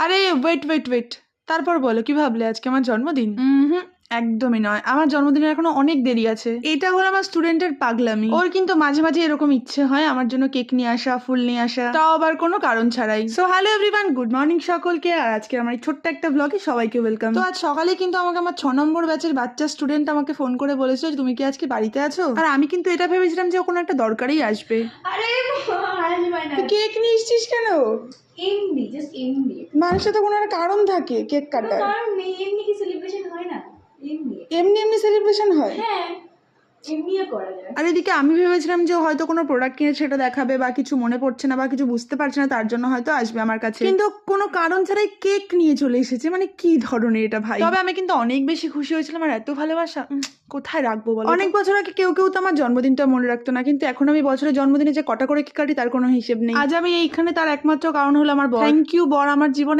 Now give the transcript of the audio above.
আরে ওয়েট, তারপর বলো কি ভাবলে আজকে আমার জন্মদিন? একদমই নয়, আমার জন্মদিনের এখনো অনেক দেরি আছে। এটা হলো আমার স্টুডেন্টের পাগলামি। ওর কিন্তু মাঝে মাঝে এরকম ইচ্ছে হয় আমার জন্য কেক নিয়ে আসা, ফুল নিয়ে আসা, তাও আবার কোনো কারণ ছাড়াই। So hello everyone, good morning সকলকে। আর আজকে আমার এই ছোট্ট একটা ব্লগে সবাইকে ওয়েলকাম। তো আজ সকালে কিন্তু আমাকে আমার 6 নম্বর ব্যাচের বাচ্চা স্টুডেন্ট আমাকে ফোন করে বলেছিল যে তুমি কি আজকে বাড়িতে আছো। আর আমি কিন্তু এটা ভেবেছিলাম যে ও কোনো একটা দরকারেই আসবে। আরে আসবে না। কেক নিয়ে এসছিস কেন? এমনি জাস্ট এমনি মানুষের তো কোনো একটা কারণ থাকে কেক কাটার। কারণ নেই, এমনি কি সেলিব্রেশন হয় না? এমনি এমনি সেলিব্রেশন হয়। হ্যাঁ, এমনিও করা যায়। আর এদিকে আমি ভেবেছিলাম যে ও হয়তো কোনো প্রোডাক্ট কিনে সেটা দেখাবে, বা কিছু মনে পড়ছে না বা কিছু বুঝতে পারছে না, তার জন্য হয়তো আসবে আমার কাছে। কিন্তু কোনো কারণ ছাড়াই কেক নিয়ে চলে এসেছে, মানে কি ধরনের এটা ভাই। তবে আমি কিন্তু অনেক বেশি খুশি হয়েছিলাম। আর এত ভালোবাসা কোথায় রাখবো বলো? অনেক বছর আগে কেউ তো আমার জন্মদিনটা মনে রাখতো না, কিন্তু এখন আমি বছরের জন্মদিনে যে কটা করে কেক কাটি তার কোনো হিসেব নেই। আজ আমি এইখানে তার একমাত্র কারণ হলো আমার বর। থ্যাংক ইউ বর, আমার জীবনে